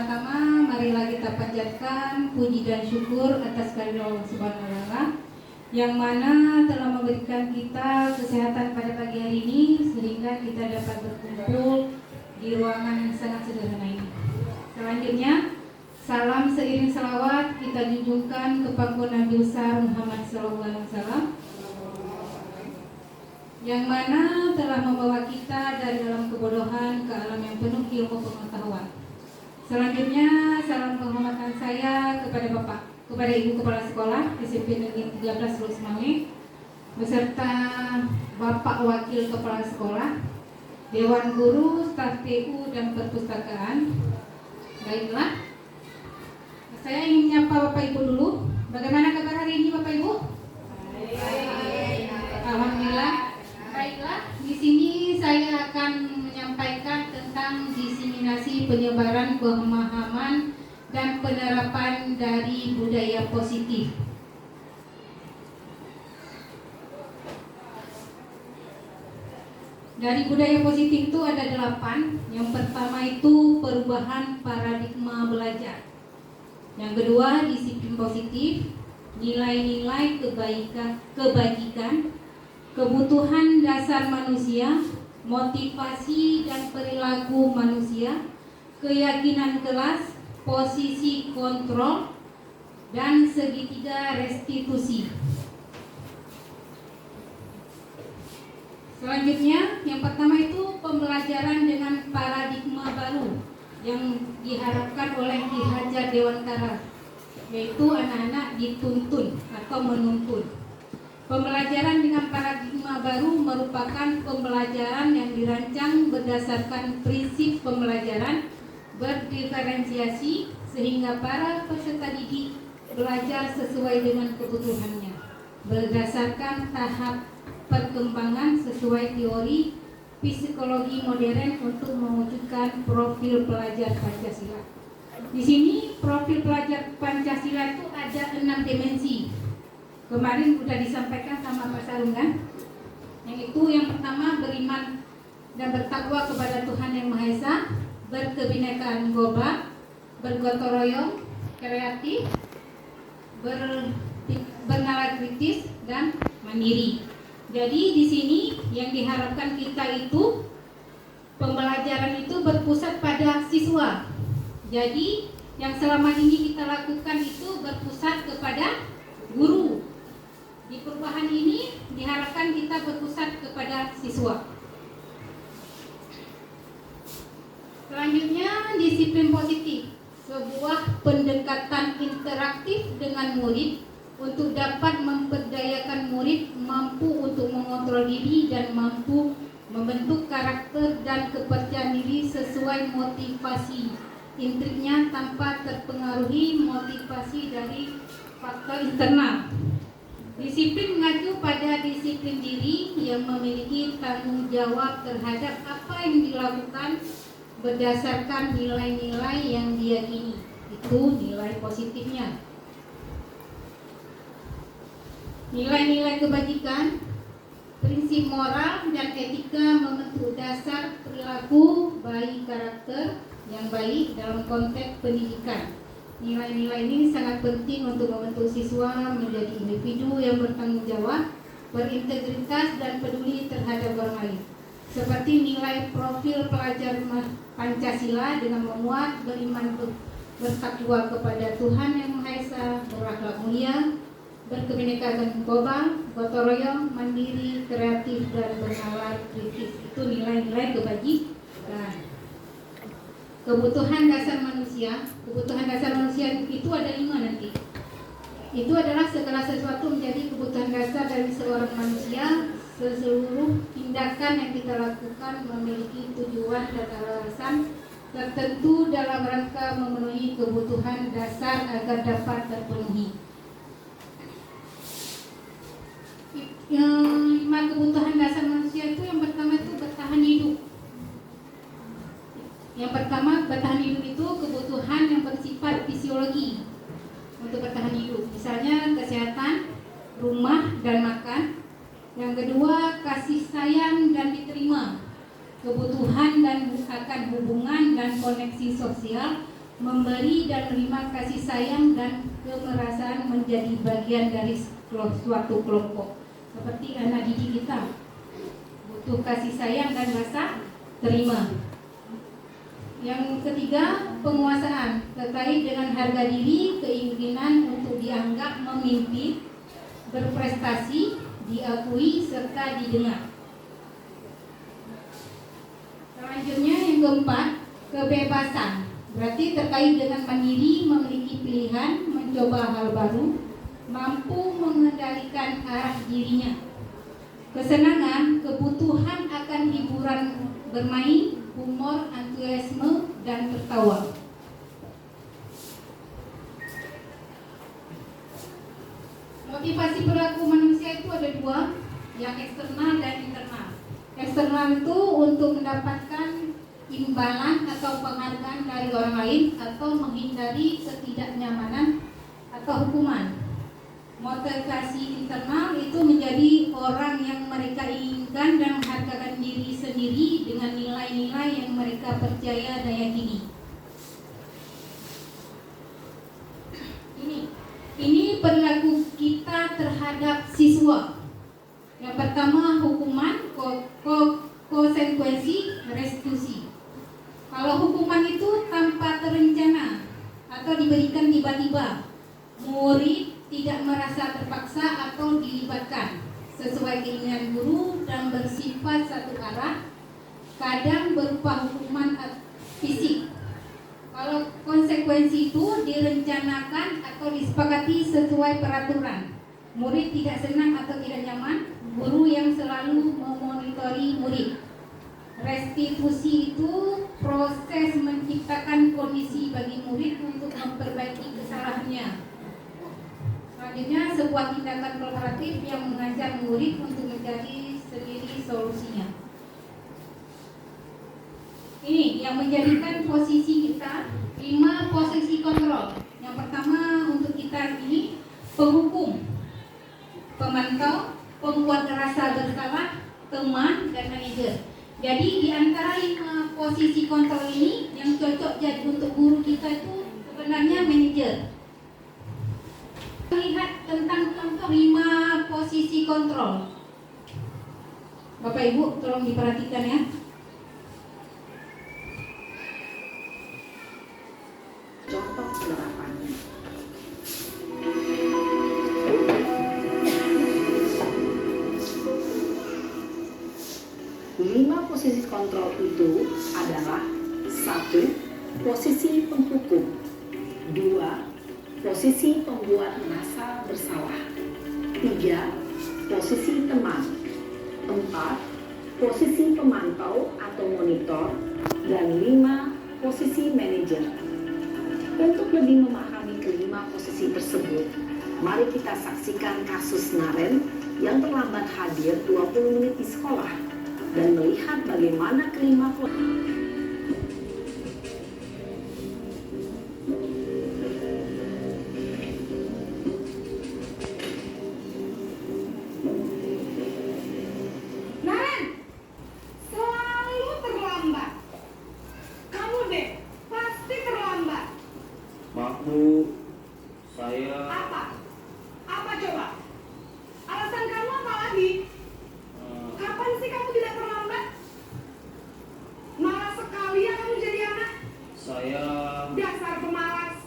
Pertama-tama marilah kita panjatkan puji dan syukur atas karunia Allah Subhanahu wa taala yang mana telah memberikan kita kesehatan pada pagi hari ini sehingga kita dapat berkumpul di ruangan yang sangat sederhana ini. Selanjutnya, salam seiring selawat kita junjungkan kepada Nabi besar Muhammad SAW yang mana telah membawa kita dari dalam kebodohan ke alam yang penuh ilmu pengetahuan. Selanjutnya, salam penghormatan saya kepada Bapak, kepada Ibu Kepala Sekolah SMP Negeri 13 Lulus Mawe, beserta Bapak Wakil Kepala Sekolah, Dewan Guru, Staf TU dan Perpustakaan. Baiklah, saya ingin menyapa Bapak Ibu dulu. Bagaimana kabar hari ini Bapak Ibu? Baik. Alhamdulillah. Baiklah, di sini saya akan menyampaikan tentang diseminasi penyebaran pemahaman dan penerapan dari budaya positif. Dari budaya positif itu ada 8. Yang pertama itu perubahan paradigma belajar. Yang kedua disiplin positif, nilai-nilai kebajikan, kebutuhan dasar manusia, motivasi dan perilaku manusia, keyakinan kelas, posisi kontrol, dan segitiga restitusi. Selanjutnya, yang pertama itu pembelajaran dengan paradigma baru yang diharapkan oleh Ki Hajar Dewantara, yaitu anak-anak dituntun atau menuntun. Pembelajaran dengan paradigma baru merupakan pembelajaran yang dirancang berdasarkan prinsip pembelajaran berdiferensiasi sehingga para peserta didik belajar sesuai dengan kebutuhannya berdasarkan tahap perkembangan sesuai teori psikologi modern untuk mewujudkan profil pelajar Pancasila. Di sini profil pelajar Pancasila itu ada 6 dimensi. Kemarin sudah disampaikan sama Pak Sarung kan? Yang itu yang pertama beriman dan bertakwa kepada Tuhan Yang Maha Esa, berkebinekaan global, bergotong royong, kreatif, bernalar kritis dan mandiri. Jadi di sini yang diharapkan kita itu pembelajaran itu berpusat pada siswa. Jadi yang selama ini kita lakukan itu berpusat kepada guru. Di perubahan ini diharapkan kita berpusat kepada siswa. Selanjutnya, disiplin positif, sebuah pendekatan interaktif dengan murid untuk dapat memperdayakan murid mampu untuk mengontrol diri dan mampu membentuk karakter dan kepercayaan diri sesuai motivasi intriknya tanpa terpengaruhi motivasi dari faktor internal. Disiplin mengacu pada disiplin diri yang memiliki tanggung jawab terhadap apa yang dilakukan berdasarkan nilai-nilai yang diyakini. Itu nilai positifnya. Nilai-nilai kebajikan, prinsip moral dan etika membentuk dasar perilaku baik karakter yang baik dalam konteks pendidikan. Nilai-nilai ini sangat penting untuk membentuk siswa menjadi individu yang bertanggung jawab, berintegritas dan peduli terhadap orang lain. Seperti nilai profil pelajar Pancasila dengan memuat beriman bertakwa kepada Tuhan Yang Maha Esa, berakhlak mulia, berkebinekaan global, gotong royong, mandiri, kreatif dan bernalar kritis. Itu nilai-nilai kebajikan. Kebutuhan dasar manusia. Kebutuhan dasar manusia itu ada 5 nanti. Itu adalah segala sesuatu menjadi kebutuhan dasar dari seorang manusia. Seluruh tindakan yang kita lakukan memiliki tujuan dan alasan tertentu dalam rangka memenuhi kebutuhan dasar agar dapat terpenuhi. Yang 5 kebutuhan dasar manusia itu yang pertama itu bertahan hidup. Yang pertama, bertahan hidup itu kebutuhan yang bersifat fisiologi untuk bertahan hidup. Misalnya kesehatan, rumah, dan makan. Yang kedua, kasih sayang dan diterima. Kebutuhan dan akan hubungan dan koneksi sosial memberi dan menerima kasih sayang dan kemerasaan menjadi bagian dari suatu kelompok. Seperti anak didik kita, butuh kasih sayang dan rasa terima. Yang ketiga, penguasaan terkait dengan harga diri, keinginan untuk dianggap memimpin, berprestasi, diakui, serta didengar. Selanjutnya yang keempat, kebebasan. Berarti terkait dengan mandiri, memiliki pilihan, mencoba hal baru, mampu mengendalikan arah dirinya. Kesenangan, kebutuhan akan hiburan bermain, humor, antusiasme, dan tertawa. Motivasi perilaku manusia itu ada dua, yang eksternal dan internal. Eksternal itu untuk mendapatkan imbalan atau penghargaan dari orang lain atau menghindari ketidaknyamanan atau hukuman. Motivasi internal itu menjadi orang yang mereka inginkan dan menghargakan diri sendiri dengan nilai-nilai yang mereka percaya dan yakini. Ini perilaku kita terhadap siswa. Yang pertama, hukuman, konsekuensi, restitusi. Kalau hukuman itu tanpa terencana atau diberikan tiba-tiba, murid tidak merasa terpaksa atau dilibatkan sesuai keinginan guru dan bersifat satu arah, kadang berupa hukuman fisik. Kalau konsekuensi itu direncanakan atau disepakati sesuai peraturan, murid tidak senang atau tidak nyaman, guru yang selalu memonitori murid. Restitusi itu proses menciptakan kondisi bagi murid untuk memperbaiki kesalahannya. Selanjutnya, sebuah tindakan kolaboratif yang mengajak murid untuk mencari sendiri solusinya. Ini yang menjadikan posisi kita 5 posisi kontrol. Yang pertama untuk kita ini penghukum, pemantau, pembuat rasa bersalah, teman, dan manajer. Jadi di antara 5 posisi kontrol ini yang cocok jadi untuk guru kita itu sebenarnya manajer. Lihat tentang contoh 5 posisi kontrol. Bapak Ibu tolong diperhatikan ya. Contoh penerapannya. Lima posisi kontrol itu adalah 1. Posisi penghukum, 2. Posisi pembuat merasa bersalah, 3. Posisi teman, 4. Posisi pemantau atau monitor, dan 5. Posisi manajer. Untuk lebih memahami kelima posisi tersebut, mari kita saksikan kasus Naren yang terlambat hadir 20 menit di sekolah dan melihat bagaimana kelima posisi. Naren, selalu terlambat. Kamu deh, pasti terlambat. Maaf Bu, saya Apa? Apa coba? Alasan kamu apa lagi? Kapan sih kamu tidak terlambat? Malas sekali ya kamu jadi anak. saya Dasar pemalas.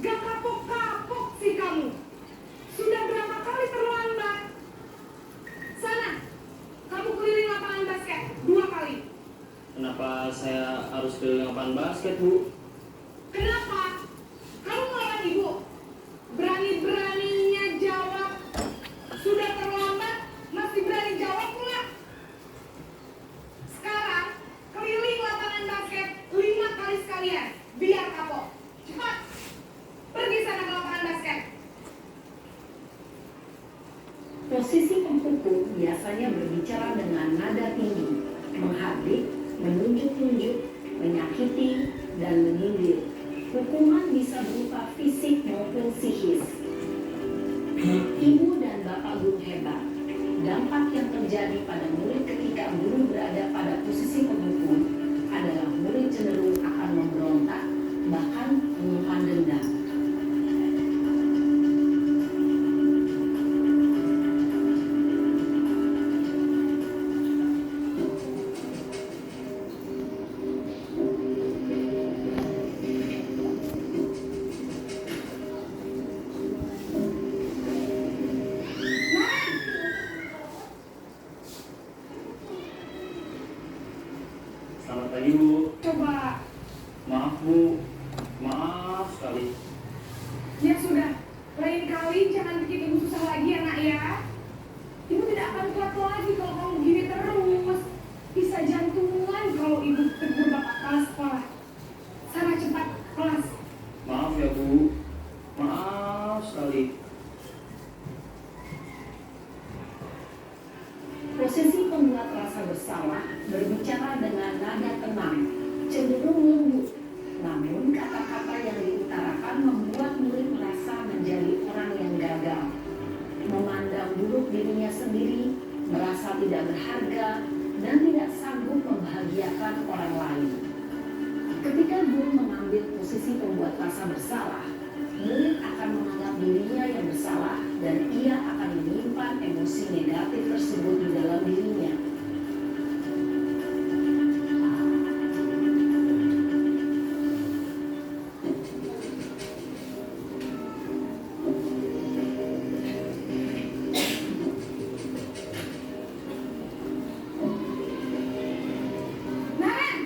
Gak kapok-kapok sih kamu. Sudah berapa kali terlambat? Sana, kamu keliling lapangan basket 2 kali. kenapa saya harus keliling lapangan basket Bu? Kenapa? Kamu ngelawan ibu? Berani-beraninya jawab. Sudah terlambat, masih berani jawab pula. Sekarang, keliling lapangan basket 5 kali sekalian. Biar kapok. Cepat. Pergi sana ke lapangan basket. Posisi penghukum biasanya berbicara dengan nada tinggi, menghardik, menunjuk-nunjuk, menyakiti, dan menyindir. Hukuman bisa berupa fisik maupun psikis. Ibu dan bapak guru hebat. Dampak yang terjadi pada murid ketika guru berada pada posisi penghukum adalah murid cenderung akan memberontak, bahkan sekali. Ya sudah, lain kali jangan bikin ibu susah lagi ya nak ya. Ibu tidak akan kuat lagi kalau kamu gini terus. Bisa jantungan kalau ibu tegur bapak kepala sekolah. Sana cepat kelas. Maaf ya Bu, maaf sekali. Posisi pembuat rasa bersalah berbicara dengan nada tenang, cenderung lembut. Namun kata-kata yang diutarakan membuat murid merasa menjadi orang yang gagal. Memandang buruk dirinya sendiri, merasa tidak berharga, dan tidak sanggup membahagiakan orang lain. Ketika guru mengambil posisi pembuat rasa bersalah, murid akan menganggap dirinya yang bersalah dan ia akan menyimpan emosi negatif tersebut di dalam dirinya. Naren,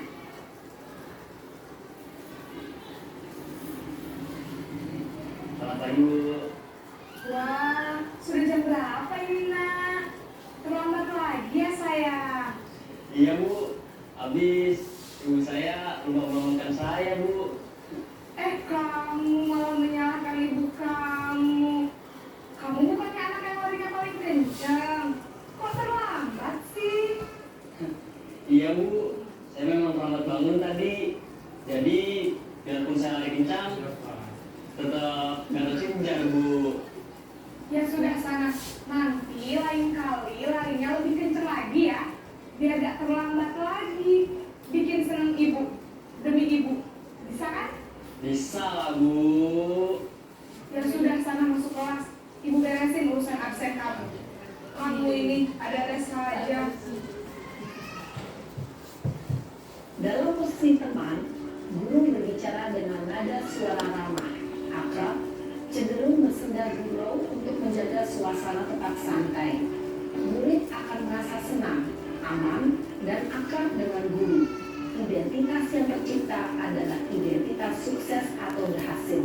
Selamat pagi Bu. wah sudah jam berapa ini nak? Terlambat lagi ya saya. Iya Bu, habis ibu saya lupa membangunkan saya Bu. Kamu malah menyalahkan ibu kamu. Kamu bukannya anak yang larinya paling kencang. Kok terlambat sih? Iya Bu, saya memang terlambat bangun tadi. Jadi biarpun saya lari kencang, tetap nggak tersinjar Bu. Ya sudah sana. Nanti lain kali larinya lebih kencang lagi ya. Biar gak terlambat lagi. Bikin seneng ibu. Demi ibu. Bisa kan? Bisa lah Bu. Ya sudah sana masuk kelas. Ibu beresin urusan absen kamu. Kamu ini ada-ada saja. Dalam posisi teman, guru berbicara dengan nada suara ramah, akrab, cenderung bersenda gurau untuk menjaga suasana tetap santai. Murid akan merasa senang, aman, dan akrab dengan guru. Identitas yang tercipta adalah identitas sukses atau berhasil.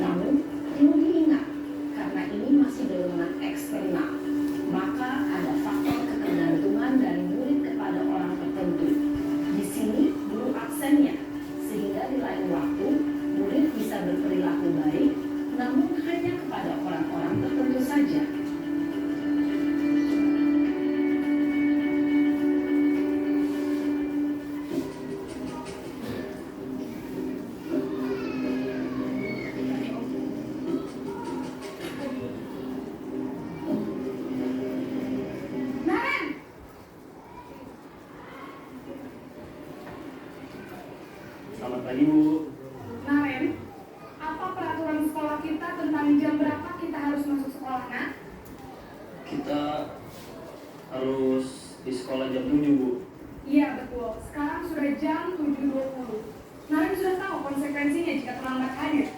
Namun, perlu diingat, karena ini masih dorongan eksternal, maka ada faktor ketergantungan dari murid kepada orang tertentu. Di sini, guru aksennya, sehingga di lain waktu, murid bisa berperilaku baik, namun hanya kepada orang-orang tertentu saja. Naren! Selamat pagi Bu. Naren, apa peraturan sekolah kita tentang jam berapa kita harus masuk sekolah, nak? Kita harus di sekolah jam 7 Bu. Iya betul, sekarang sudah jam 7.20. Naren sudah tahu konsekuensinya jika terlambat hadir.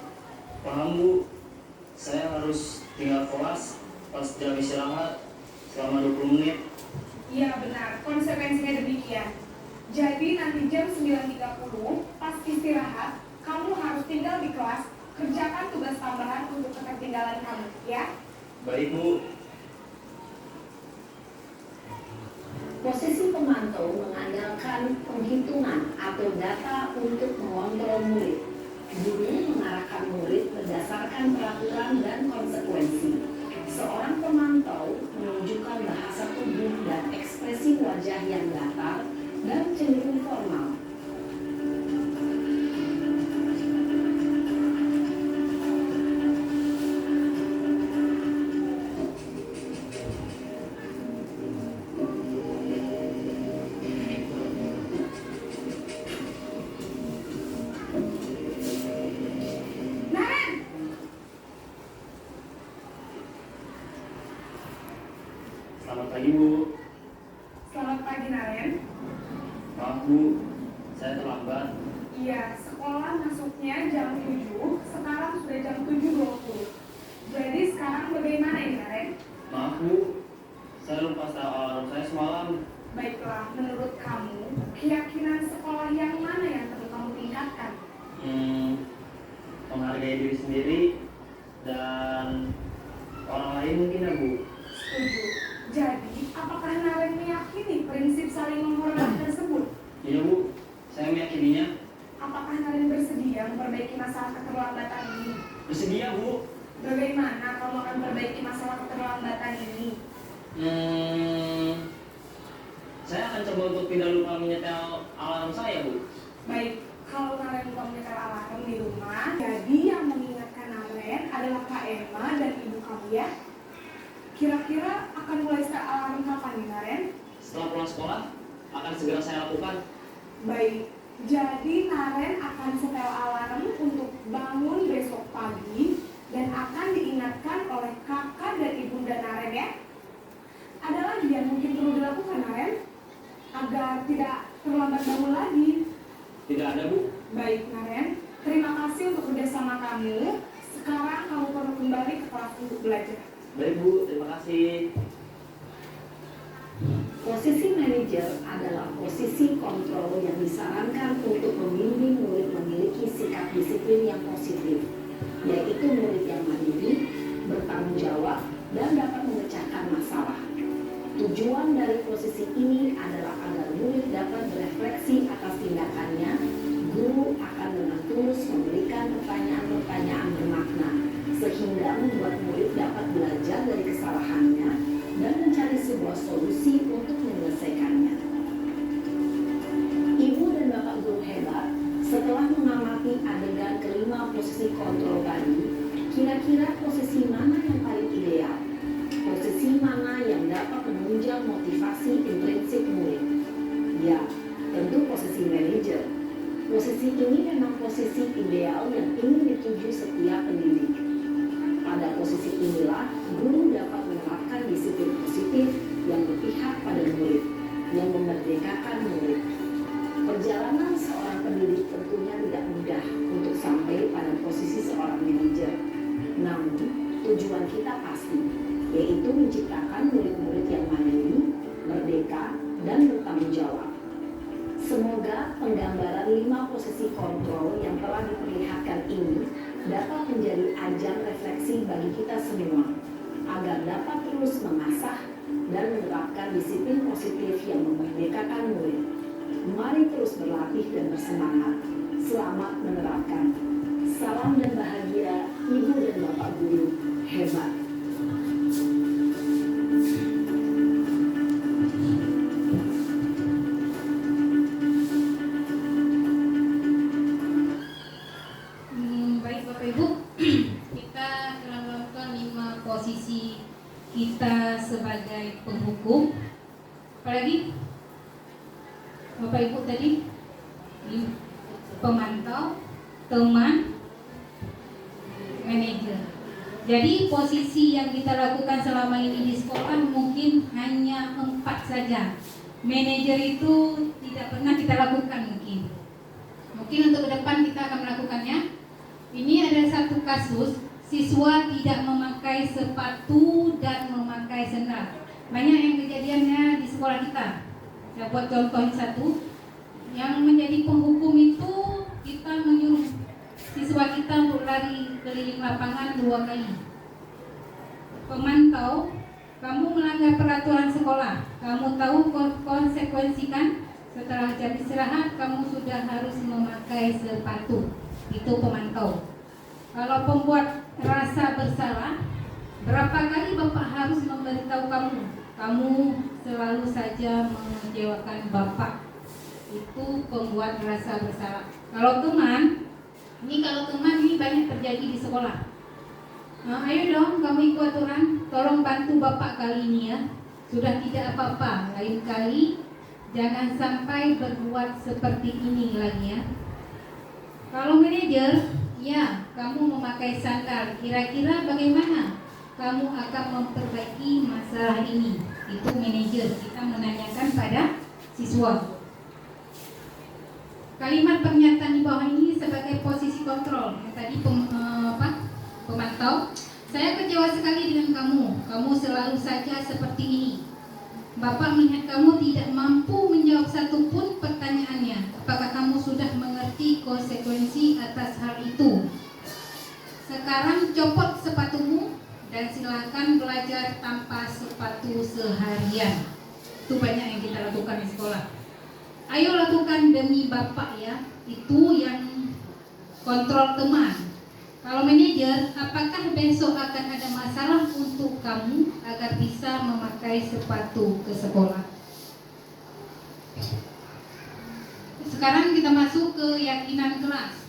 Paham Bu, saya harus tinggal kelas pas jam istirahat selama 20 menit. Iya benar, konsekuensinya demikian. Jadi nanti jam 9.30 pas istirahat, kamu harus tinggal di kelas, kerjakan tugas tambahan untuk ketertinggalan kamu, ya? Baik Bu. Posisi pemantau mengandalkan penghitungan atau data untuk mengontrol murid. Guru mengarahkan murid berdasarkan peraturan dan konsekuensi. Seorang pemantau menunjukkan bahasa tubuh dan ekspresi wajah yang datar dan cenderung formal. menghargai diri sendiri dan orang lain mungkin ya Bu. Setuju. Jadi, apakah Naren meyakini prinsip saling menghormati tersebut? Iya Bu, saya meyakininya. Apakah Naren bersedia memperbaiki masalah keterlambatan ini? Bersedia Bu. Bagaimana kamu akan memperbaiki masalah keterlambatan ini? Saya akan coba untuk tidak lupa menyetel alarm saya Bu. Baik, kalau Naren lupa menyetel alarm di rumah, jadi yang mengingatkan Naren adalah Kak Emma dan ibu kamu ya. Kira-kira akan mulai setel alarm kapan nih Naren? Setelah pulang sekolah, akan segera saya lakukan. Baik, jadi Naren akan setel alarm untuk bangun besok pagi dan akan diingatkan oleh kakak dan ibunda Naren ya. Ada lagi yang mungkin perlu dilakukan Naren agar tidak terlambat bangun lagi. Tidak ada Bu. Baik Naren, terima kasih untuk kerjasama kamu. Sekarang kamu perlu kembali ke kelas untuk belajar. Baik Bu, terima kasih. Posisi manajer adalah posisi kontrol yang disarankan untuk membimbing murid memiliki sikap disiplin yang positif, yaitu murid yang mandiri, bertanggung jawab, dan dapat memecahkan masalah. Tujuan dari posisi ini adalah agar murid dapat berefleksi atas tindakannya. Guru akan dengan tulus memberikan pertanyaan-pertanyaan bermakna, sehingga membuat murid dapat belajar dari kesalahannya dan mencari sebuah solusi untuk menyelesaikannya. Ibu dan bapak guru hebat, setelah mengamati adegan kelima posisi kontrol tadi, kira-kira posisi mana yang paling ideal? Posisi mana yang dapat menunjang motivasi intrinsik murid? Ya, tentu posisi manajer. Posisi ini memang posisi ideal yang ingin dituju setiap pendidik. Pada posisi inilah, guru dapat menerapkan disiplin positif yang berpihak pada murid, yang memerdekakan murid. Perjalanan seorang pendidik tentunya tidak mudah untuk sampai pada posisi seorang manajer. Namun, tujuan kita pasti, yaitu menciptakan murid-murid yang mandiri, merdeka, dan bertanggung jawab. Semoga penggambaran 5 posisi kontrol yang telah diperlihatkan ini dapat menjadi ajang refleksi bagi kita semua, agar dapat terus mengasah dan menerapkan disiplin positif yang memerdekakan murid. Mari terus berlatih dan bersemangat. Selamat menerapkan. Salam dan bahagia, Ibu dan Bapak Guru hebat. Baik Bapak Ibu, kita telah melakukan 5 posisi kita sebagai penghukum. Apalagi Bapak Ibu tadi, pemantau, teman, manajer. Jadi posisi yang kita lakukan selama ini di sekolah mungkin hanya 4 saja. Manajer itu tidak pernah kita lakukan mungkin. Mungkin untuk ke depan kita akan melakukannya. Ini ada satu kasus, siswa tidak memakai sepatu dan memakai sendal. Banyak yang kejadiannya di sekolah kita. Saya buat contoh satu. Yang menjadi penghukum itu kita menyuruh siswa kita untuk lari keliling lapangan 2 kali. Pemantau, kamu melanggar peraturan sekolah. Kamu tahu konsekuensi kan? Setelah jam istirahat, kamu sudah harus memakai sepatu. Itu pemantau. Kalau pembuat rasa bersalah, berapa kali Bapak harus memberitahu kamu? Kamu selalu saja mengecewakan Bapak. Itu pembuat rasa bersalah. Kalau teman ini banyak terjadi di sekolah. Nah, ayo dong kamu ikut aturan, tolong bantu Bapak kali ini ya. Sudah tidak apa-apa, lain kali jangan sampai berbuat seperti ini lagi ya. Kalau manajer, ya kamu memakai sandal, kira-kira bagaimana kamu akan memperbaiki masalah ini? Itu manajer, kita menanyakan pada siswa. Kalimat pernyataan di bawah ini sebagai posisi kontrol. Yang tadi pemantau. Saya kecewa sekali dengan kamu. Kamu selalu saja seperti ini. Bapak melihat kamu tidak mampu menjawab satupun pertanyaannya. Apakah kamu sudah mengerti konsekuensi atas hal itu? Sekarang copot sepatumu dan silakan belajar tanpa sepatu seharian. Itu banyak yang kita lakukan di sekolah. Ayo lakukan demi Bapak ya. Itu yang kontrol teman. Kalau manajer, apakah besok akan ada masalah untuk kamu agar bisa memakai sepatu ke sekolah? Sekarang kita masuk ke keyakinan kelas.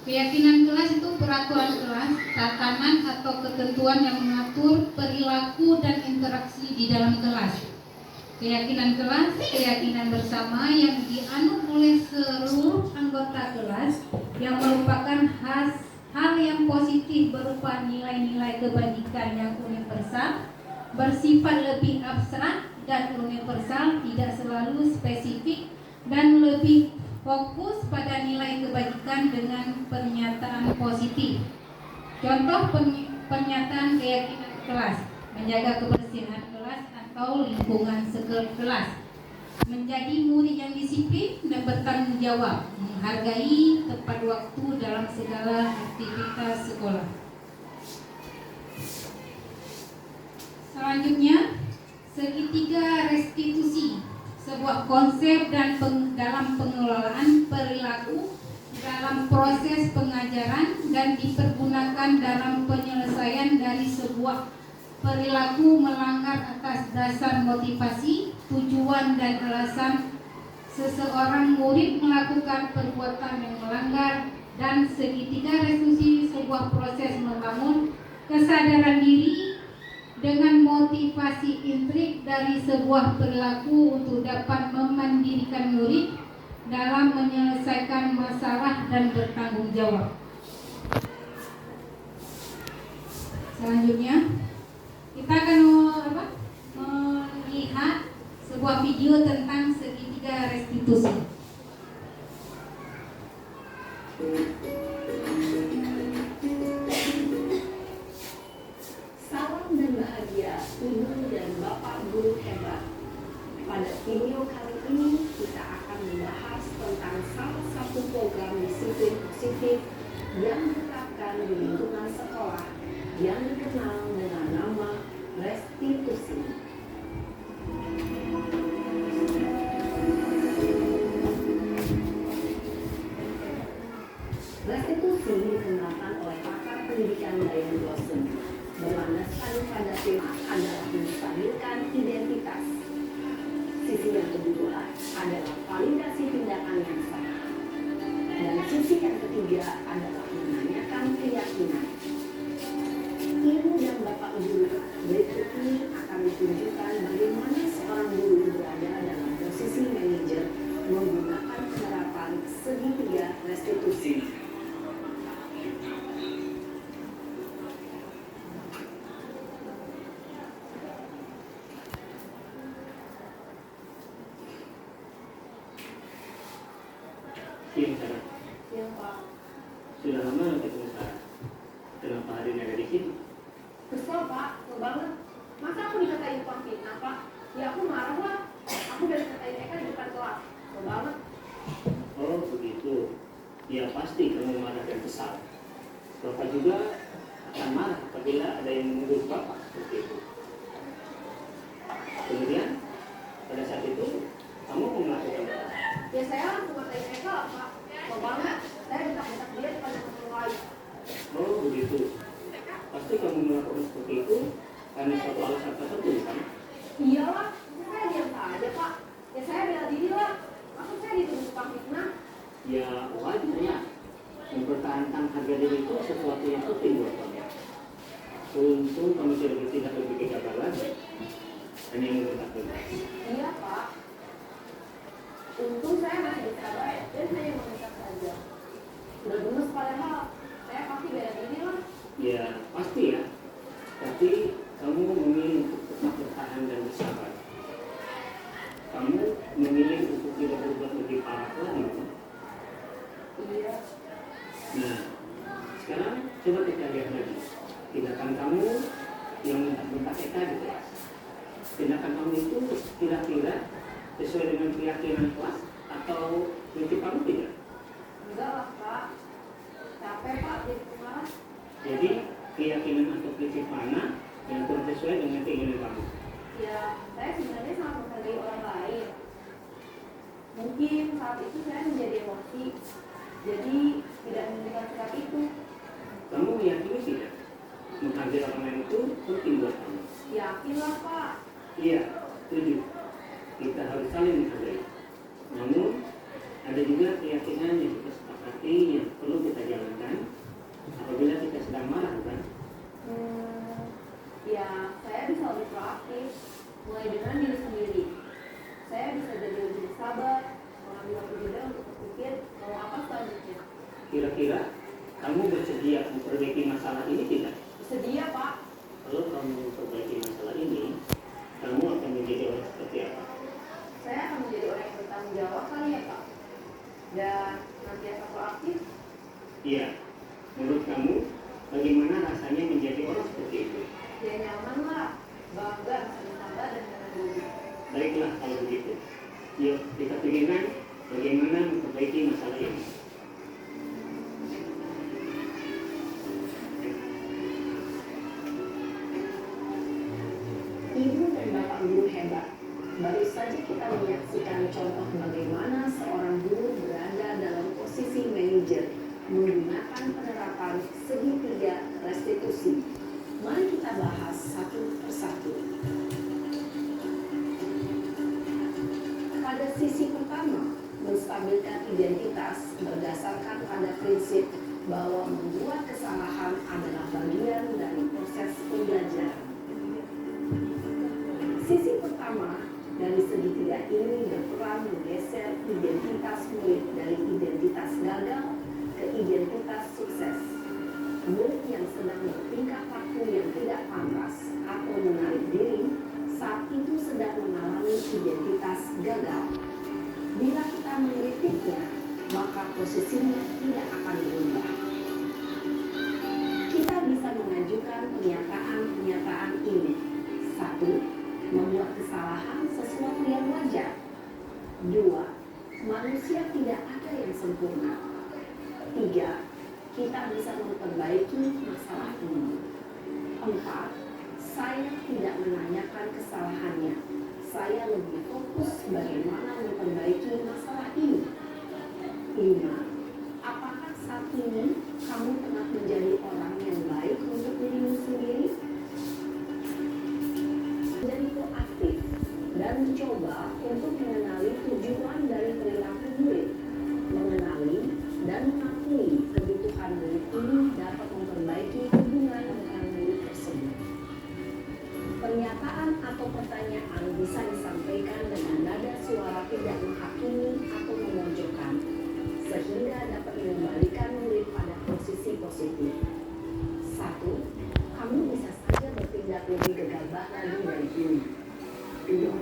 Keyakinan kelas itu peraturan kelas, tatanan atau ketentuan yang mengatur perilaku dan interaksi di dalam kelas. Keyakinan kelas, keyakinan bersama yang dianut oleh seluruh anggota kelas yang merupakan hal yang positif berupa nilai-nilai kebajikan yang universal, bersifat lebih abstrak dan universal, tidak selalu spesifik, dan lebih fokus pada nilai kebajikan dengan pernyataan positif. Contoh pernyataan keyakinan kelas: menjaga kebersihan kelas atau lingkungan sekelas, menjadi murid yang disiplin dan bertanggung jawab, menghargai tepat waktu dalam segala aktivitas sekolah. Selanjutnya, segitiga restitusi, sebuah konsep dan dalam pengelolaan perilaku dalam proses pengajaran dan dipergunakan dalam penyelesaian dari sebuah perilaku melanggar atas dasar motivasi, tujuan dan alasan seseorang murid melakukan perbuatan yang melanggar. Dan segitiga restitusi, sebuah proses membangun kesadaran diri dengan motivasi intrik dari sebuah perilaku untuk dapat memandirikan murid dalam menyelesaikan masalah dan bertanggung jawab. Selanjutnya, kita akan melihat sebuah video tentang segitiga restitusi. Salam dan bahagia Ibu dan Bapak Guru hebat. Pada video kali ini kita akan membahas tentang salah satu program disiplin positif yang diterapkan di lingkungan sekolah yang dikenal dengan nama restitusi. Restitusi dikembangkan oleh pakar pendidikan Diane Blossom, berlandaskan pada tema adalah menstabilkan identitas. Sisi yang kedua adalah validasi tindakan yang salah. Dan sisi yang ketiga adalah menanyakan keyakinan. Ibu dan Bapak Guru, berikut ini akan ditunjukkan bagaimana seorang guru berada dalam posisi manajer menggunakan penerapan segitiga restitusi. Iya, Sarah. Ya Pak, Sudah lama nggak ketemu Sarah. Kenapa hari ini ada di sini? Kesel Pak, kesel banget. Masa aku dikatain tukang fitnah Pak? Ya aku marah lah. Aku udah dikatain Eka di depan kelas. Kesel banget. Oh begitu. Ya pasti kamu marah dan kesal. Bapak juga akan marah apabila ada yang menuduh Bapak seperti itu. Kemudian pada saat itu kamu melakukan apa? Ya saya langsung ngatain Eka lah Pak. Kesel banget. Saya bentak-bentak dia depan teman lain. Oh begitu. Pasti kamu melakukan seperti itu karena suatu alasan tertentu, kan? Iyalah, saya diam saja Pak. Ya saya bela diri lah. Maksud saya dituduh tukang fitnah. Ya wajar ya. Mempertahankan harga diri itu sesuatu yang penting buat kamu. Untung kamu tidak bertindak lebih gegabah lagi. Hanya membentak-bentak. Iya Pak. Untung saya masih bersabar dan hanya mengesak saja. Udah gemes padahal. Saya pasti bela diri lah. Ya pasti ya. Tapi kamu memilih untuk tetap bertahan dan bersabar. Kamu memilih untuk tidak berbuat lebih parah lagi. Iya. Nah, sekarang coba kita lihat lagi. Tindakan kamu yang bentak-bentak Eka di kelas. Tindakan kamu itu kira-kira sesuai dengan keyakinan kelas atau prinsip kamu tidak? Enggak lah Pak. Capek Pak jadi pemarah. Jadi keyakinan atau prinsip mana yang kurang sesuai dengan keinginan kamu? Ya, saya sebenarnya sangat menghargai orang lain. Mungkin saat itu saya menjadi emosi, jadi tidak menunjukkan sikap itu. Kamu meyakini tidak menghargai orang lain itu penting buat kamu? Yakinlah Pak. Iya, setuju. Kita harus saling menghargai. Namun ada juga keyakinan yang kita sepakati yang perlu kita jalankan apabila kita sedang marah, kan? Ya, saya bisa lebih proaktif, mulai dengan diri sendiri. Saya bisa jadi lebih sabar, mengambil waktu jeda untuk berpikir mau apa selanjutnya. Kira-kira kamu bersedia memperbaiki masalah ini tidak? Sedia Pak. Kalau kamu memperbaiki masalah ini, kamu akan menjadi orang seperti apa? Saya akan menjadi orang yang bertanggung jawab kali ya Pak. Dan nantiasa proaktif. Iya. Menurut kamu, bagaimana rasanya menjadi orang seperti itu? Ya nyaman lah, bangga bisa bersabar dan jangan dulu. Baiklah kalau begitu. Yuk, kita pikirkan bagaimana memperbaiki masalah ini. Ibu dan bapak guru hebat. Baru saja kita menyaksikan contoh bagaimana seorang guru berada dalam posisi manajer menggunakan penerapan segitiga restitusi. Mari kita bahas satu persatu. Pada sisi pertama, menstabilkan identitas berdasarkan pada prinsip bahwa membuat kesalahan adalah bagian dari proses pembelajaran. Sisi pertama dari segitiga ini berperan menggeser identitas murid dari identitas gagal ke identitas sukses. Murid yang sedang bertingkah laku yang tidak pantas atau menarik diri saat itu sedang mengalami identitas gagal. Bila kita mengkritiknya, maka posisinya tidak akan berubah. Kita bisa mengajukan pernyataan-pernyataan ini. 1. Membuat kesalahan sesuatu yang wajar. 2. Manusia tidak ada yang sempurna. 3. Kita bisa memperbaiki masalah ini. 4. Saya tidak menanyakan kesalahannya. Saya lebih fokus bagaimana memperbaiki masalah ini. 5. Apakah saat ini kamu pernah menjadi orang yang baik untuk dirimu sendiri? Menjadi proaktif dan mencoba untuk mengenali tujuan dari perilaku murid, mengenali dan mengakui kebutuhan murid ini dapat memperbaiki hubungan dengan murid tersebut. Pernyataan atau pertanyaan bisa disampaikan dengan nada suara tidak menghakimi atau memojokkan, sehingga dapat mengembalikan murid pada posisi positif. 1. Kamu bisa saja bertindak lebih gegabah lagi dari ini. 2.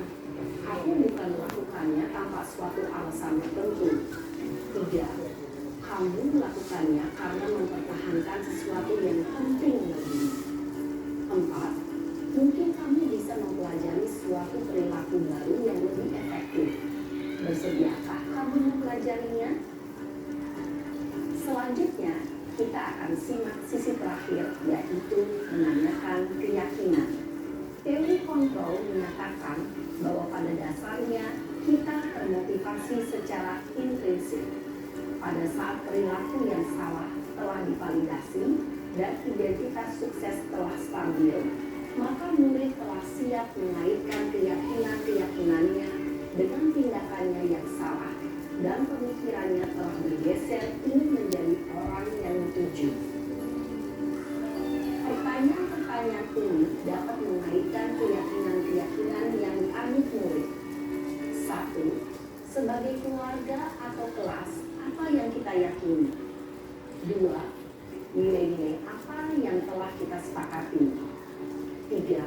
Aku bukan melakukannya tanpa suatu alasan tertentu. 3. Kamu melakukannya karena mempertahankan sesuatu yang penting bagimu. 4. Mungkin kamu bisa mempelajari suatu perilaku baru yang lebih efektif. Bersediakah kamu mempelajarinya? Selanjutnya, kita akan simak sisi terakhir, yaitu menanyakan keyakinan. Teori kontrol menyatakan bahwa pada dasarnya kita termotivasi secara intrinsik. Pada saat perilaku yang salah telah divalidasi dan identitas sukses telah stabil, maka murid telah siap mengaitkan keyakinan-keyakinannya dengan tindakannya yang salah dan pemikirannya telah bergeser ingin menjadi orang yang dituju. Pertanyaan-pertanyaan ini dapat mengaitkan keyakinan-keyakinan yang dianut murid. 1. Sebagai keluarga atau kelas, apa yang kita yakini? 2. Nilai-nilai apa yang telah kita sepakati? 3.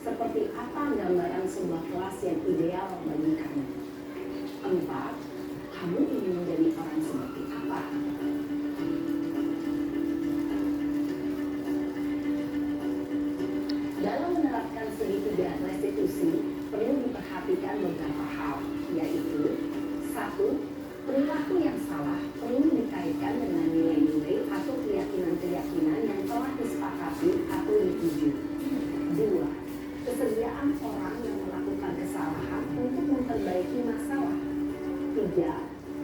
Seperti apa gambaran sebuah kelas yang ideal bagi kamu? 4. Kamu ingin menjadi orang seperti apa? Dalam menerapkan segitiga restitusi, perlu diperhatikan beberapa hal, yaitu 1. Perilaku yang salah perlu dikaitkan dengan nilai-nilai atau keyakinan-keyakinan yang telah 3,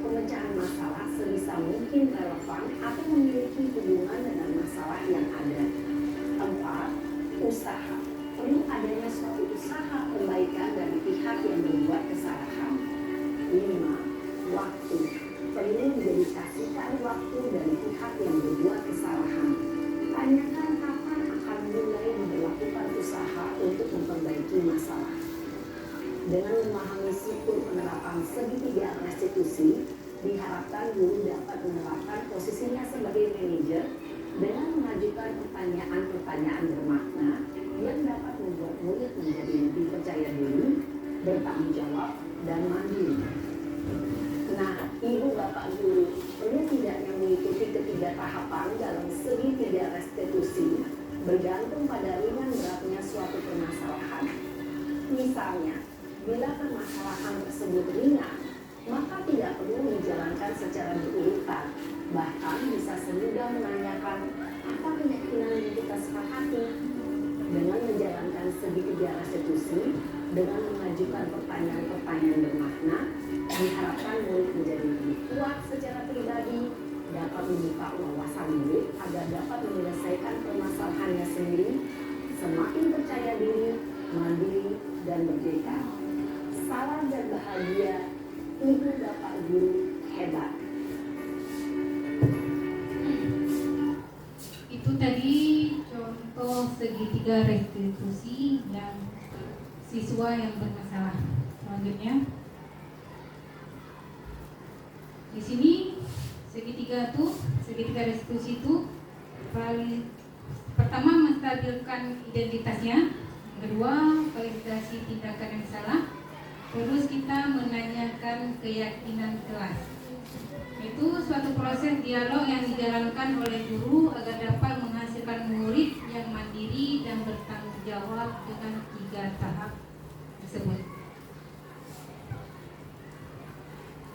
pemecahan masalah sebisa mungkin relevan atau memiliki hubungan dengan masalah yang ada. 4, usaha. Perlu adanya suatu usaha perbaikan dari pihak yang membuat kesalahan. 5, waktu. Perlu didedikasikan waktu dari pihak yang berbuat kesalahan. Tanyakan kapan akan mulai diberlakukan usaha untuk memperbaiki masalah. Dengan memahami siklus penerapan segitiga restitusi, diharapkan guru dapat menerapkan posisinya sebagai manajer dengan mengajukan pertanyaan-pertanyaan bermakna yang dapat membuat murid menjadi lebih percaya diri, bertanggung jawab, dan mandiri. Nah, Ibu Bapak Guru, perlu tidaknya mengikuti ketiga tahapan dalam segitiga restitusi bergantung pada ringan beratnya suatu permasalahan. Misalnya, bila permasalahan tersebut ringan, maka tidak perlu dijalankan secara berurutan. Bahkan bisa semudah menanyakan apa keyakinan yang kita sepakati. Dengan menjalankan segitiga restitusi, dengan mengajukan pertanyaan-pertanyaan bermakna, diharapkan murid menjadi lebih kuat secara pribadi, dapat membuka wawasan murid agar dapat menyelesaikan permasalahannya sendiri, semakin percaya diri, mandiri, dan merdeka. Salam dan bahagia, Ibu Bapak Guru hebat. Itu tadi contoh segitiga restitusi yang siswa yang bermasalah. Selanjutnya, di sini segitiga restitusi itu pertama menstabilkan identitasnya, yang kedua validasi tindakan yang salah, terus kita menanyakan keyakinan kelas. Itu suatu proses dialog yang dijalankan oleh guru agar dapat menghasilkan murid yang mandiri dan bertanggung jawab dengan 3 tahap tersebut.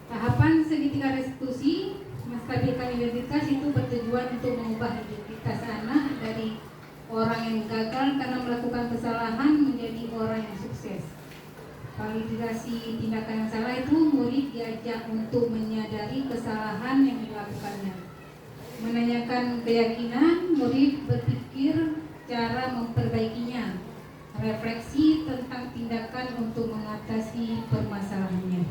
Tahapan segitiga restitusi menstabilkan identitas itu bertujuan untuk mengubah identitas anak dari orang yang gagal karena melakukan kesalahan menjadi orang yang sukses. Validasi tindakan yang salah itu murid diajak untuk menyadari kesalahan yang dilakukannya. Menanyakan keyakinan, murid berpikir cara memperbaikinya. Refleksi tentang tindakan untuk mengatasi permasalahannya.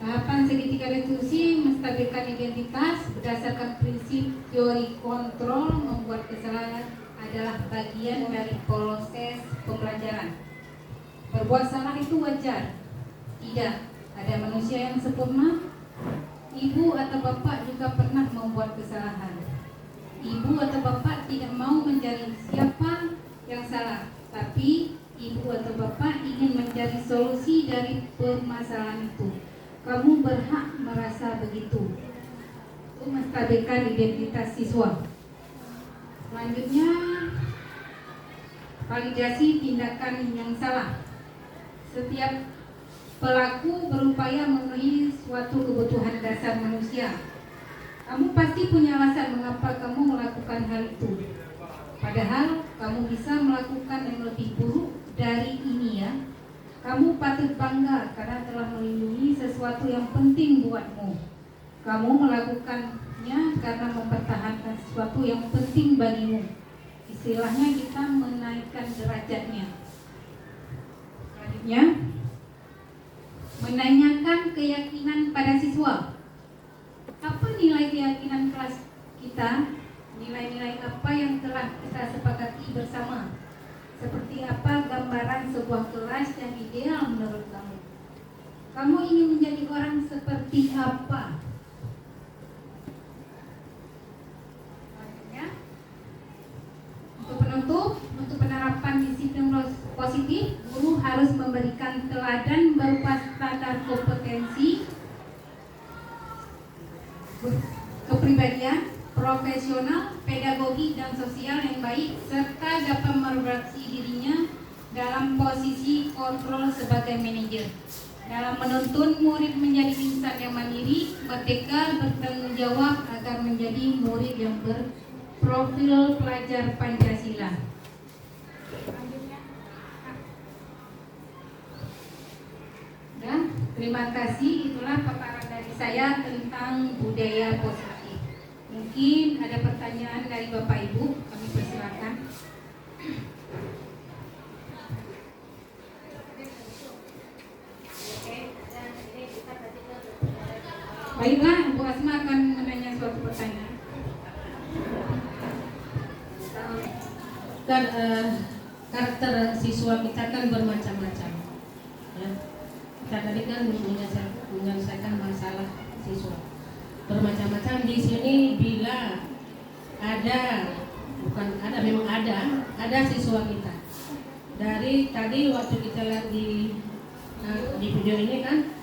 Tahapan segitiga restitusi menstabilkan identitas berdasarkan prinsip teori kontrol membuat kesalahan adalah bagian dari proses pembelajaran. Berbuat salah itu wajar. Tidak ada manusia yang sempurna. Ibu atau bapak juga pernah membuat kesalahan. Ibu atau bapak tidak mau mencari siapa yang salah, tapi ibu atau bapak ingin mencari solusi dari permasalahan itu. Kamu berhak merasa begitu. Itu menstabilkan identitas siswa. Selanjutnya, validasi tindakan yang salah. Setiap pelaku berupaya memenuhi suatu kebutuhan dasar manusia. Kamu pasti punya alasan mengapa kamu melakukan hal itu. Padahal kamu bisa melakukan yang lebih buruk dari ini ya. Kamu patut bangga karena telah melindungi sesuatu yang penting buatmu. Kamu melakukannya karena mempertahankan sesuatu yang penting bagimu. Istilahnya kita menaikkan derajatnya. Selanjutnya, menanyakan keyakinan pada siswa. Apa nilai keyakinan kelas kita? Nilai-nilai apa yang telah kita sepakati bersama? Seperti apa gambaran sebuah kelas yang ideal menurut kamu? Kamu ingin menjadi orang seperti apa? Selanjutnya, untuk penutup, untuk penerapan disiplin positif, guru harus memberikan teladan berupa standar kompetensi, kepribadian, profesional, pedagogi, dan sosial yang baik, serta dapat merefleksi dirinya dalam posisi kontrol sebagai manajer. Dalam menuntun murid menjadi insan yang mandiri, merdeka, bertanggung jawab agar menjadi murid yang berprofil pelajar Pancasila. Selanjutnya, Terima kasih, itulah paparan dari saya tentang budaya positif. Mungkin ada pertanyaan dari Bapak Ibu, kami persilakan. Baiklah, Bu Asma akan menanya suatu pertanyaan. Kan karakter siswa kita kan bermacam-macam. Ya. Kita tadi kan menyelesaikan masalah siswa bermacam-macam. Di sini bila memang ada siswa kita. Dari tadi waktu kita lihat di video ini kan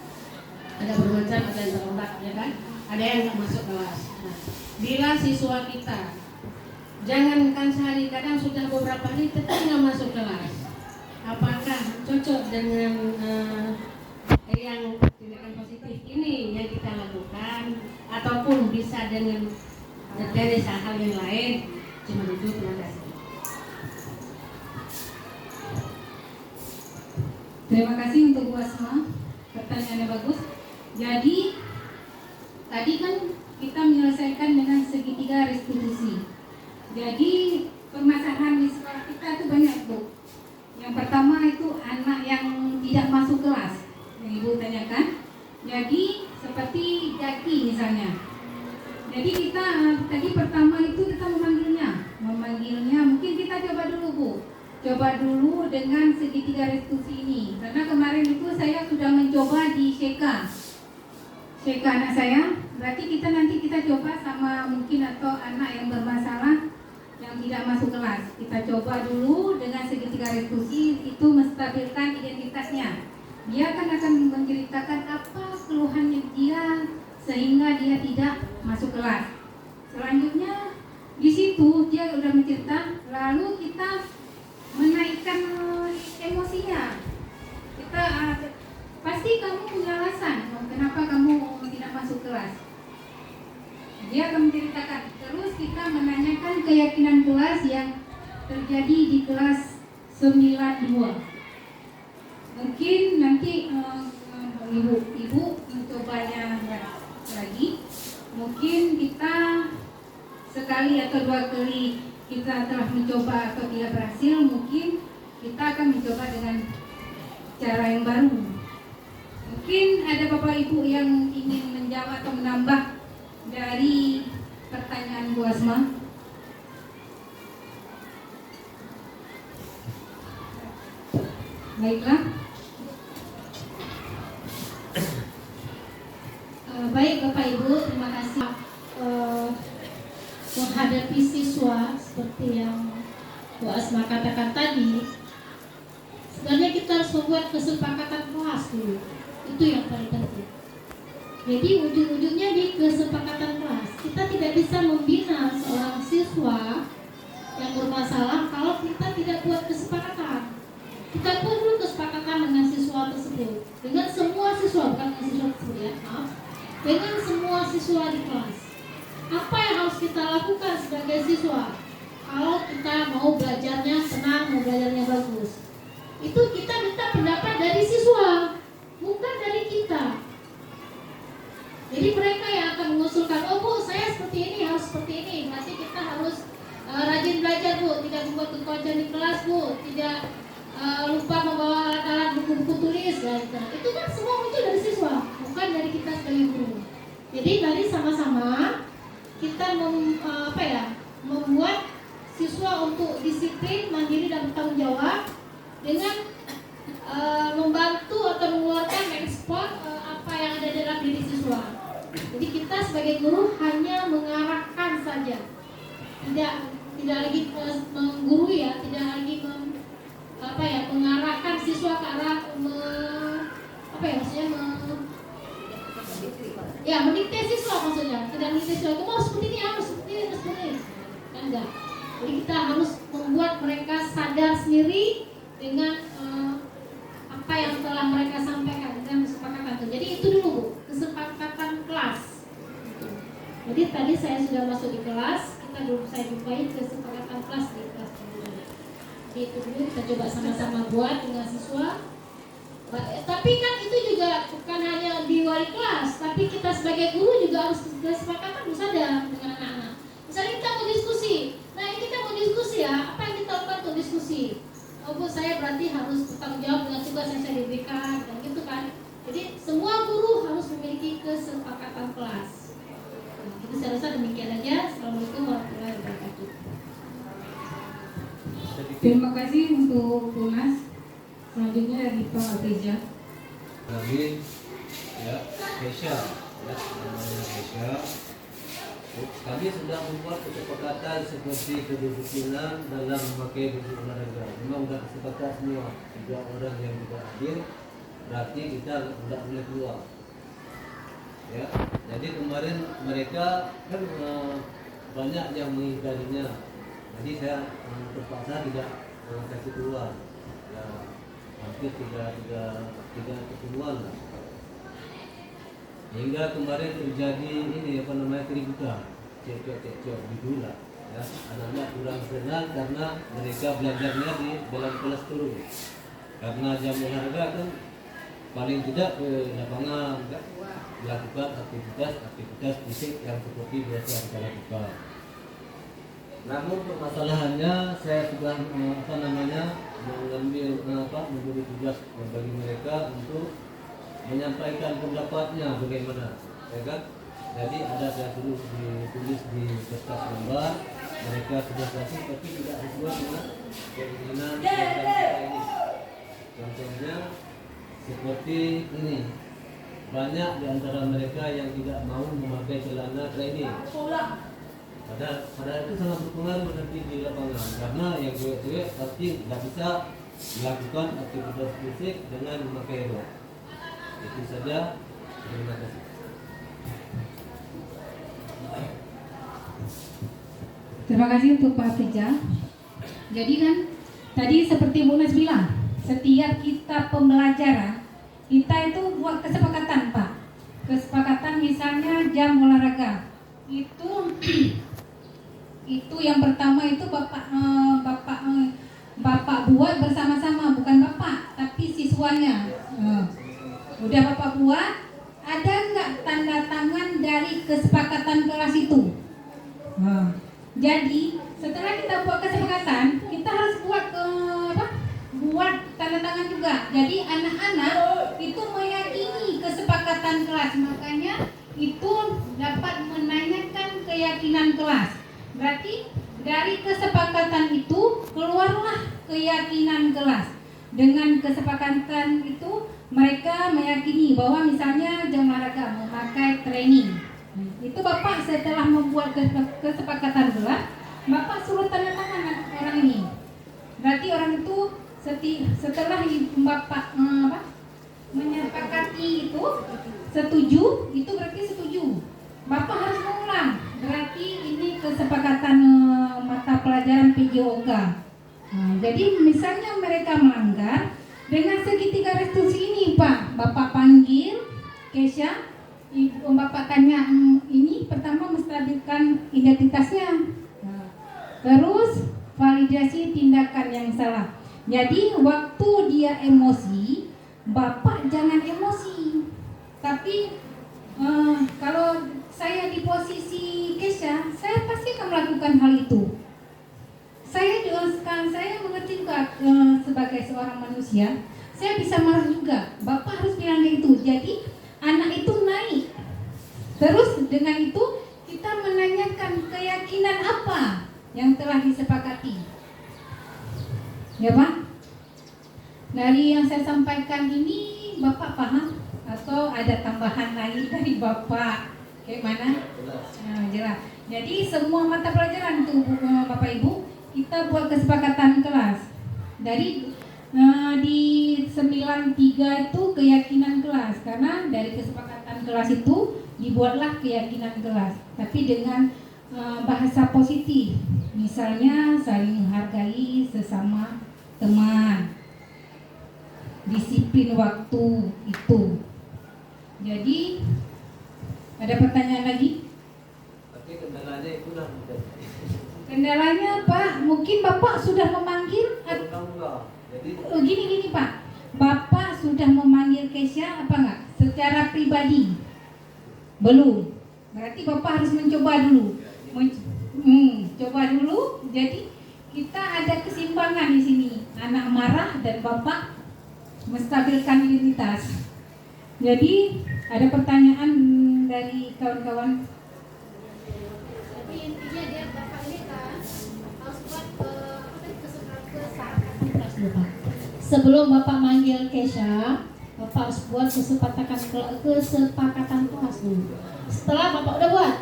ada bermacam, ada yang terombak, ya kan? Ada yang nggak masuk kelas. Nah, bila siswa kita jangankan sehari, kadang sudah beberapa hari tetap nggak masuk kelas, apakah cocok dengan yang tindakan positif ini yang kita lakukan, ataupun bisa dengan dari hal yang lain? Cuma itu, terima kasih. Terima kasih untuk Bu Asma, pertanyaannya bagus. Jadi tadi kan kita menyelesaikan dengan segitiga restitusi. Jadi permasalahan di sekolah kita itu banyak, Bu. Yang pertama itu anak yang tidak masuk kelas yang Ibu tanyakan. Jadi seperti Jaki misalnya. Jadi kita tadi pertama itu kita memanggilnya mungkin kita coba dulu, Bu. Coba dulu dengan segitiga restitusi ini. Karena kemarin itu saya sudah mencoba di Sheka anak saya. Berarti nanti kita coba sama mungkin atau anak yang bermasalah yang tidak masuk kelas. Kita coba dulu dengan segitiga restitusi, itu menstabilkan identitasnya. Dia akan menceritakan apa keluhannya dia sehingga dia tidak masuk kelas. Selanjutnya di situ dia sudah mencerita, lalu kita menaikkan emosinya. Kita pasti kamu punya alasan kenapa kamu tidak masuk kelas. Dia akan menceritakan. Terus kita menanyakan keyakinan kelas yang terjadi di kelas 92. Mungkin nanti ibu mencobanya lagi. Mungkin kita sekali atau dua kali kita telah mencoba atau tidak berhasil, mungkin kita akan mencoba dengan cara yang baru. Mungkin ada Bapak Ibu yang ingin menjawab atau menambah dari pertanyaan Bu Asma. Baiklah. Baik Bapak Ibu, terima kasih. Menghadapi siswa seperti yang Bu Asma katakan tadi, sebenarnya kita harus membuat kesepakatan kelas dulu. Itu yang paling penting. Jadi ujung-ujungnya di kesepakatan kelas. Kita tidak bisa membina seorang siswa yang bermasalah kalau kita tidak buat kesepakatan. Kita buat dulu kesepakatan dengan siswa tersebut, dengan semua siswa, bukan dengan siswa tersebut ya, maaf, dengan semua siswa di kelas. Apa yang harus kita lakukan sebagai siswa kalau kita mau belajarnya senang, mau belajarnya bagus? Itu kita minta pendapat dari siswa, bukan dari kita. Jadi mereka yang akan mengusulkan, oh Bu, saya seperti ini, harus seperti ini. Berarti kita harus rajin belajar Bu, tidak membuat kekacauan di kelas Bu, tidak lupa membawa alat-alat buku-buku tulis. Gitu. Itu kan semua muncul dari siswa, bukan dari kita sebagai guru. Jadi mari sama-sama kita membuat siswa untuk disiplin, mandiri dan bertanggung jawab dengan membantu atau mengeluarkan ekspor apa yang ada dalam diri siswa. Jadi kita sebagai guru hanya mengarahkan saja, tidak lagi menggurui ya, tidak lagi mengarahkan siswa ke arah mendikte siswa maksudnya, tidak mendikte siswa itu harus seperti ini, harus seperti ini, seperti ini, kan enggak. Jadi kita harus membuat mereka sadar sendiri dengan apa yang telah mereka sampaikan dengan kesepakatan. Jadi itu dulu Bu, kesepakatan kelas. Jadi tadi saya sudah masuk di kelas, saya jumpai kesepakatan kelas di kelas. Jadi itu dulu kita coba sama-sama buat dengan siswa. Tapi kan itu juga bukan hanya di wali kelas, tapi kita sebagai guru juga harus kesepakatan harus ada dengan anak-anak. Misalnya kita mau diskusi, nah ini kita mau diskusi ya, apa yang kita lakukan untuk diskusi? Oh Bu, saya berarti harus bertanggung jawab dengan tugas yang saya diberikan, dan gitu kan. Jadi semua guru harus memiliki kesepakatan kelas. Nah, itu saya rasa demikian aja. Assalamualaikum warahmatullahi wabarakatuh. Terima kasih untuk Tunas. Selanjutnya dari Pak Abija. Lagi ya Kesha ya namanya Kesha. Kami sudah membuat kesepakatan seperti kedisiplinan dalam memakai baju olahraga. Memang sudah sepakat semua. 3 orang yang tidak hadir berarti kita tidak boleh keluar. Ya, jadi kemarin mereka kan banyak yang mengingkarinya. Jadi saya terpaksa tidak kasih keluar. Ya, hampir tiga ketemuan lah. Hingga kemarin terjadi ini keributan, cekcok gitu lah. Ya, anak-anak kurang senang karena mereka belajarnya di dalam kelas terus. Karena jam olahraga kan paling tidak ke lapangan melakukan aktivitas fisik yang seperti biasa kita lakukan. Namun permasalahannya saya sudah memberi tugas bagi mereka untuk menyampaikan pendapatnya bagaimana, ya kan? Jadi ada saya ditulis di kertas lembar, mereka sudah kasih tapi tidak sesuai dengan keinginan kita ini. Contohnya seperti ini, banyak di antara mereka yang tidak mau memakai celana training. Padahal itu sangat berpengaruh nanti di lapangan karena yang cewek-cewek pasti tidak bisa melakukan aktivitas fisik dengan memakai rok. Itu saja. Terima kasih. Terima kasih untuk Pak Abija. Jadi kan tadi seperti Bu Nas bilang, setiap kita pembelajaran kita itu buat kesepakatan Pak. Kesepakatan misalnya jam olahraga itu yang pertama itu bapak buat bersama-sama, bukan bapak tapi siswanya. Udah bapak buat, ada nggak tanda tangan dari kesepakatan kelas itu? Jadi setelah kita buat kesepakatan, kita harus buat tanda tangan juga. Jadi anak-anak itu meyakini kesepakatan kelas, makanya itu dapat menanyakan keyakinan kelas. Berarti dari kesepakatan itu keluarlah keyakinan kelas. Dengan kesepakatan itu mereka meyakini bahwa misalnya jam olahraga memakai training. Itu Bapak setelah membuat kesepakatan kelas, Bapak suruh tanda tangan orang ini. Berarti orang itu setelah Bapak menyepakati itu setuju, itu berarti setuju. Bapak harus mengulang. Berarti ini kesepakatan mata pelajaran PJOK. Jadi misalnya mereka melanggar, dengan segitiga restitusi ini Pak, Bapak panggil Kesha, Bapak tanya ini pertama menstabilkan identitasnya, terus validasi tindakan yang salah. Jadi waktu dia emosi, Bapak jangan emosi. Tapi kalau saya di posisi Kesha, saya pasti akan melakukan hal itu. Saya mengerti juga sebagai seorang manusia, saya bisa marah juga. Bapak harus bilang itu. Jadi anak itu naik. Terus dengan itu kita menanyakan keyakinan apa yang telah disepakati. Ya Pak? Dari yang saya sampaikan ini Bapak paham atau ada tambahan lagi dari Bapak? Kayak mana? Jelas. Jadi semua mata pelajaran tuh Bapak Ibu kita buat kesepakatan kelas. Dari di 93 itu keyakinan kelas, karena dari kesepakatan kelas itu dibuatlah keyakinan kelas, tapi dengan bahasa positif, misalnya saling menghargai sesama teman, disiplin waktu itu. Jadi ada pertanyaan lagi? Tapi kendalanya itu dah Kendalanya Pak, mungkin Bapak sudah memanggil enggak. Jadi gini Pak, Bapak sudah sudah memanggil Kesha apa enggak? Secara pribadi? Belum. Berarti Bapak harus mencoba dulu. Coba dulu. Jadi kita ada keseimbangan di sini. Anak marah dan Bapak menstabilkan identitas. Jadi ada pertanyaan dari kawan-kawan. Tapi intinya dia Bapak ini kan harus buat kesepakatan kelas 2. Sebelum Bapak manggil Kesha, Bapak harus buat kesepakatan kelas dulu. Setelah Bapak udah buat,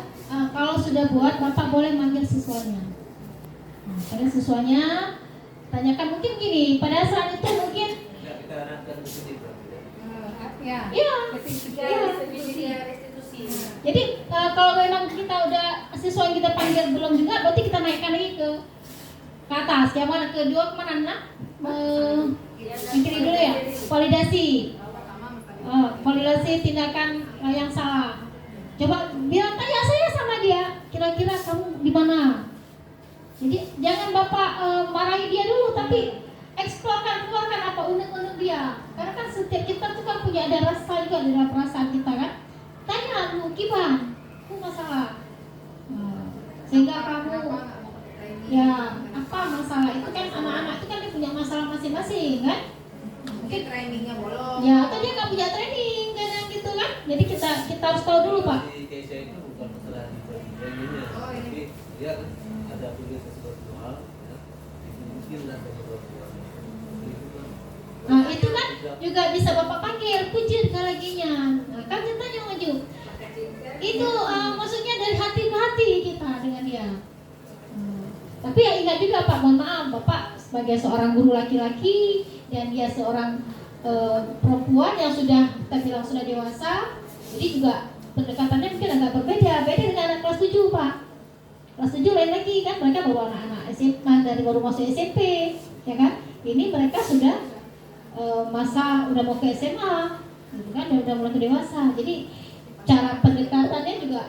kalau sudah buat, Bapak boleh manggil siswanya. Pada siswanya tanyakan mungkin gini, pada saat itu mungkin kita arahkan ke sini, Pak. Ya. restitusi. Jadi kalau memang kita udah siswa yang kita panggil belum juga, berarti kita naikkan lagi ke atas. Yang mana kedua kemana nak? Yang kiri dulu ya. Validasi. Validasi tindakan yang salah. Coba bilang tanya saya sama dia. Kira-kira kamu di mana? Jadi jangan Bapak marahi dia dulu, tapi keluarkan apa unek-unek dia. Karena kan setiap kita tuh kan punya ada rasa juga di dalam perasaan kita kan. Tanya lu Kiban, itu masalah. Sehingga kamu ya apa masalah itu kan anak-anak itu kan dia punya masalah masing-masing kan. Mungkin trainingnya bolong. Ya atau dia nggak punya training kadang gitu kan. Jadi kita harus tahu dulu Pak. Di Kesha itu bukan masalah di trainingnya, tapi dia ada tulis sesuatu hal, ya, itu mungkin ada sesuatu hal. Nah itu kan juga bisa Bapak panggil puji laginya. Nah, kan kita tanya maju. Itu maksudnya dari hati ke hati kita dengan dia. Tapi ya ingat juga Pak, mohon maaf Bapak sebagai seorang guru laki-laki dan dia seorang perempuan yang sudah kita bilang sudah dewasa, jadi juga pendekatannya mungkin agak berbeda dengan anak kelas 7 Pak. Kelas 7 lain lagi kan, mereka baru anak-anak SMA dari baru masuk SMP, ya kan? Ini mereka sudah masa udah mau ke SMA, gitu kan? Udah mulai ke dewasa. Jadi cara pendekatannya juga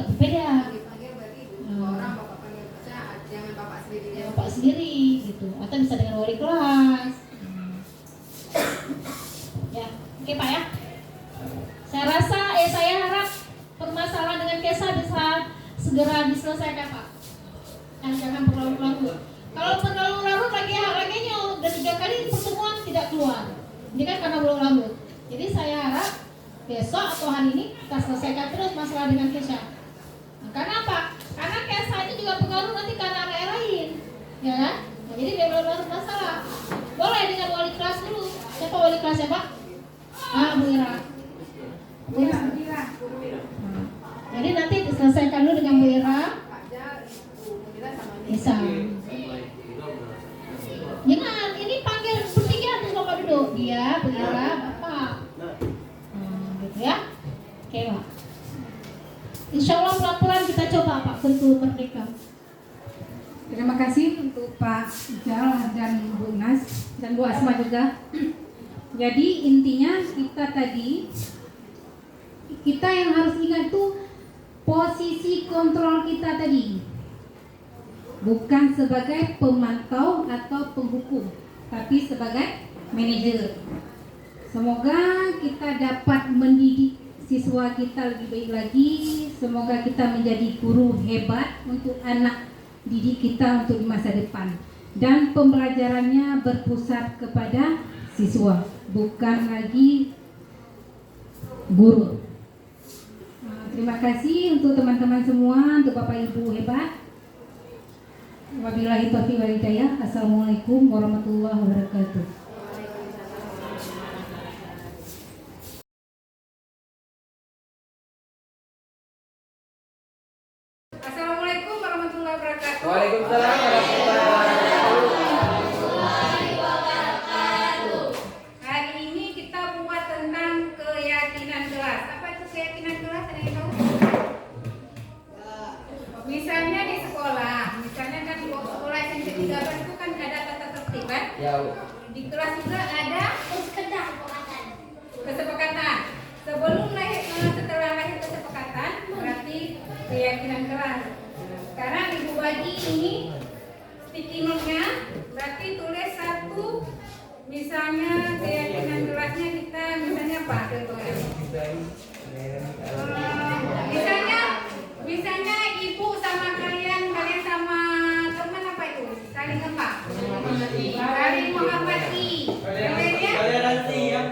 berbeda. Dipanggil berarti dua orang Bapak panggil jangan Bapak sendiri. Bapak sendiri gitu, atau bisa dengan wali kelas. Ya, oke Pak ya. Saya harap permasalahan dengan Kesha bisa segera diselesaikan Pak. Jangan berlarut-larut. Kalau berlarut-larut lagi udah 3 kali pertemuan tidak keluar. Ini kan karena berlarut. Jadi saya harap besok atau hari ini kita selesaikan terus masalah dengan Kesha. Nah, karena apa? Karena Kesha itu juga pengaruh nanti ke anak lain, ya kan? Nah, jadi dia berlarut masalah. Boleh dengan wali kelas dulu. Siapa wali kelasnya Pak? Bu Ira. Bu Ira. Nah, jadi nanti diselesaikan dulu dengan Bu Ira. Bisa. Jangan, ini panggil bertiga terus Bapak duduk. Dia, Bu Ira, Bapak. Gitu ya. Oke Pak. Insya Allah pelaporan kita coba Pak bentuk merdeka. Terima kasih untuk Pak Ijal dan Bu Nas dan Bu Asma juga. Jadi intinya kita yang harus ingat tuh posisi kontrol kita tadi, bukan sebagai pemantau atau penghukum, tapi sebagai manajer. Semoga kita dapat mendidik siswa kita lebih baik lagi. Semoga kita menjadi guru hebat untuk anak didik kita untuk di masa depan. Dan pembelajarannya berpusat kepada siswa, bukan lagi guru. Terima kasih untuk teman-teman semua, untuk Bapak Ibu hebat. Wabillahi taufiq wal hidayah. Assalamualaikum warahmatullahi wabarakatuh. Assalamualaikum warahmatullahi wabarakatuh. Waalaikumsalam warahmatullahi wabarakatuh. Hari ini kita buat tentang keyakinan kelas. Apa itu keyakinan kelas? Ada yang tahu? Misalnya di sekolah, misalnya kan di sekolah SMP 13 itu kan ada tata tertib kan? Ya, Bu. Di kelas juga ada kesepakatan. Setelah lahir kesepakatan berarti keyakinan kelas. Sekarang Ibu bagi ini sticky note-nya, berarti tulis 1 Misalnya keyakinan kelasnya kita misalnya apa contohnya? Misalnya ibu sama kalian sama teman apa itu? Saling apa? Saling menghormati. Kemudian Toleransi ya.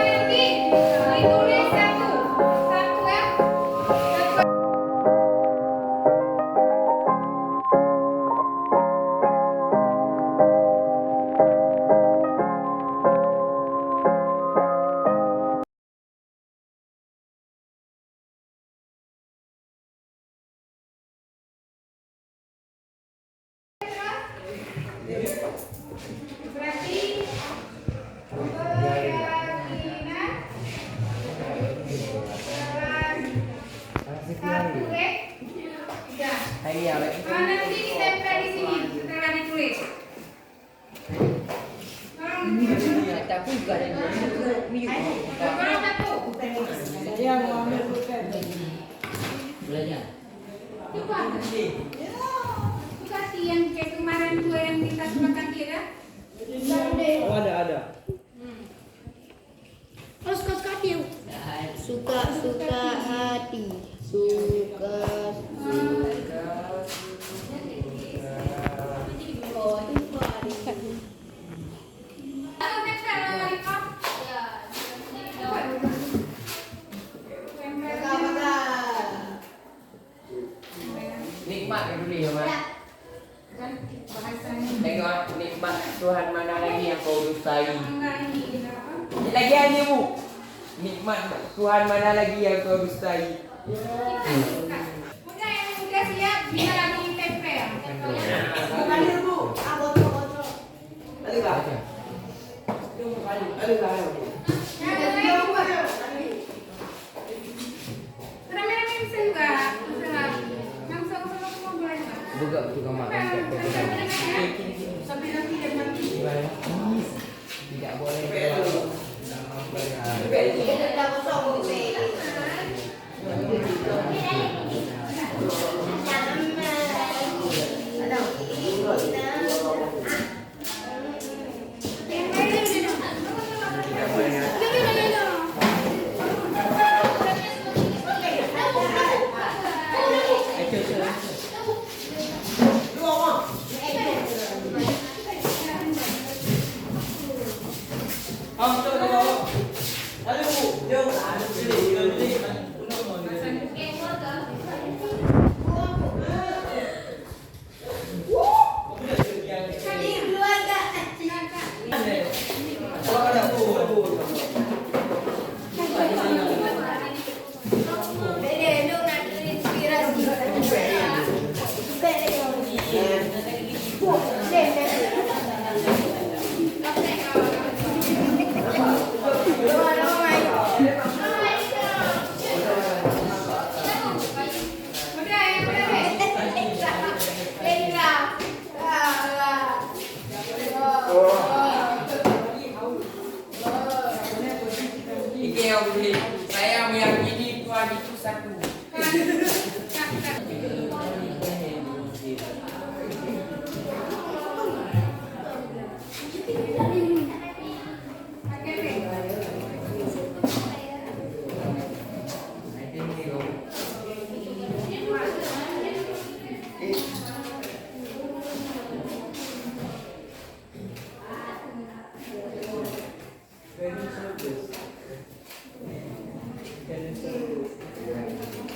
nanti ditulis satu ya. Berarti keyakinan satu tiga. Nanti ditempel di sini setelah ditulis. Kalau satu. Coba. Itu kasih yang kayak kemarin tuh yang kita sepakati ya. Oh, ada. Suka hati. Suka. Nikmat itu dia, Mas. Kan bahasanya Tengok nikmat Tuhan mana lagi yang kau dustai. enggak ini apa? Lagi aja, Bu. Nikmat Tuhan mana lagi yang kau dustai. Udah yang udah siap bisa ditempel. Rame-rame bisa juga. Langsung mau belajar. Buka juga makan. Sampai nanti dia mati. Tidak boleh. Saya meyakini Tuhan itu satu. Can you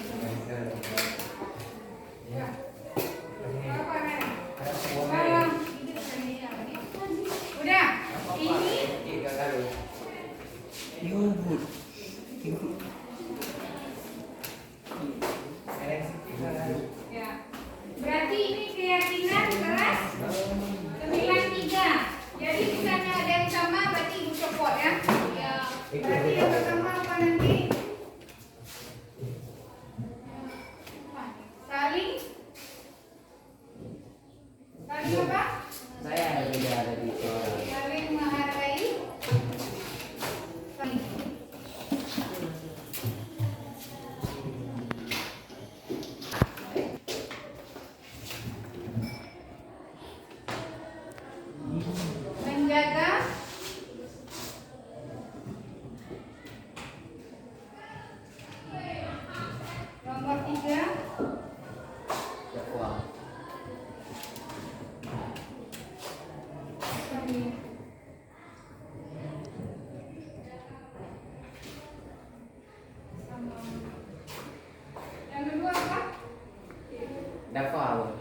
Dapat.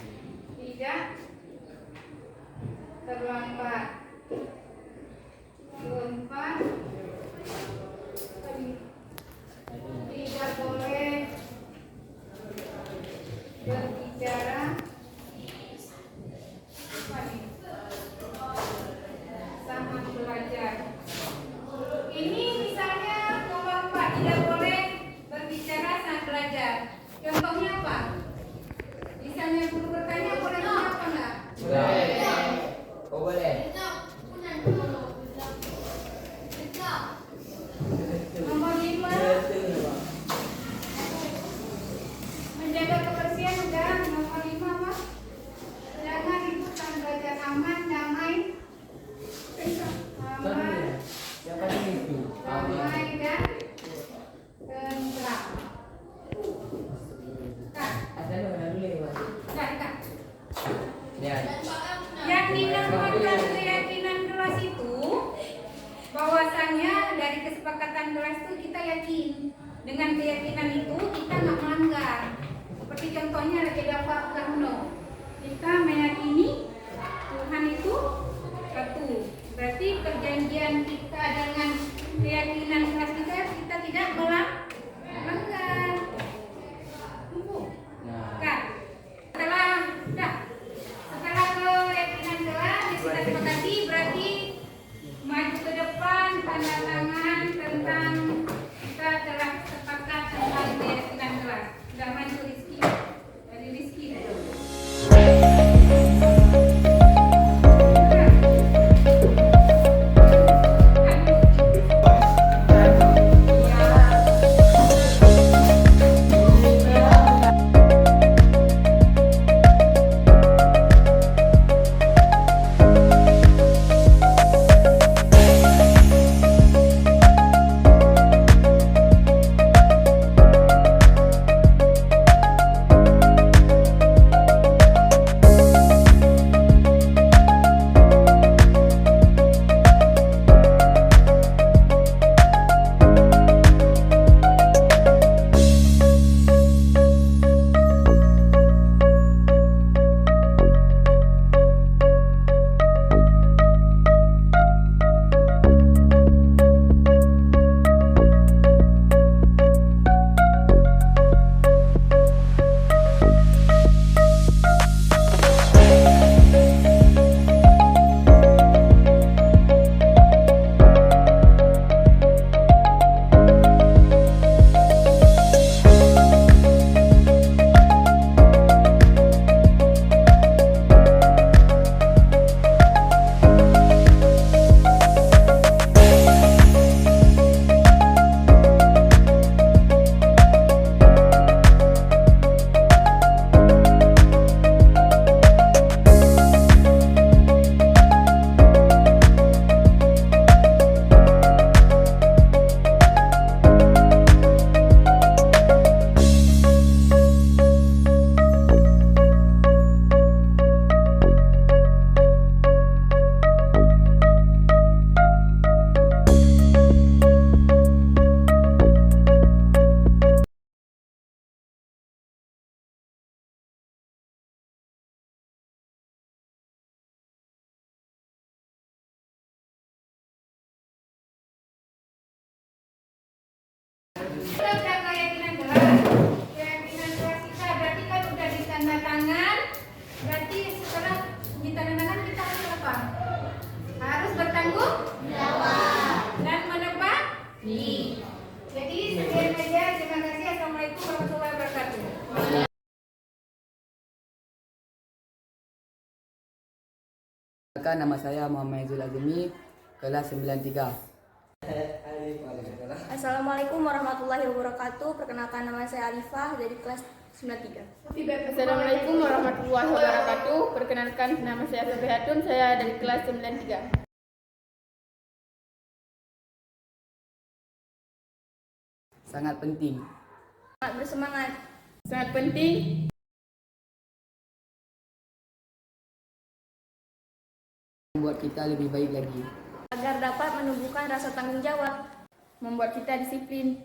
Tidak terlambat. Keempat, tidak boleh berbicara saat belajar. Ini misalnya nomor 4, tidak boleh berbicara saat belajar. Contohnya apa? Misalnya guru bertanya, boleh menjawab apa enggak? Boleh. Oh boleh. Nomor 5, menjaga kebersihan udah. Nomor 5 apa? Jangan ribut saat belajar, aman, damai. Aman, Yang paling itu. damai dan tentram. Kak, Ada orang dulu. Kak. Ya. Yang dinamakan keyakinan kelas itu bahwasanya dari kesepakatan kelas itu kita yakin dengan keyakinan itu kita nggak melanggar. Seperti contohnya lagi dapat Karno, kita meyakini Tuhan itu satu. Berarti perjanjian kita dengan keyakinan kelas kita tidak melanggar. Kan? Setelah keyakinan kelas kita sepakati, berarti maju ke depan, tanda tangan tentang kita telah sepakat tentang keyakinan kelas. Sudah maju Rizky, dari Rizky. Kita udah keyakinan kelas kita berarti kan udah ditanda tangan. Berarti setelah ditanda tangan kita harus apa? Harus bertanggung jawab dan menepati. Jadi sekian saja. Terima kasih. Assalamualaikum warahmatullahi wabarakatuh. Nama saya Muhammad Zul Azmi, kelas 93. Assalamualaikum warahmatullahi wabarakatuh. Perkenalkan, nama saya Alifah dari kelas 93. Assalamualaikum warahmatullahi wabarakatuh. Perkenalkan, nama saya Sofihatun, saya dari kelas 93. Sangat penting. Sangat bersemangat. Sangat penting. Membuat kita lebih baik lagi. Agar dapat menumbuhkan rasa tanggung jawab. Membuat kita disiplin.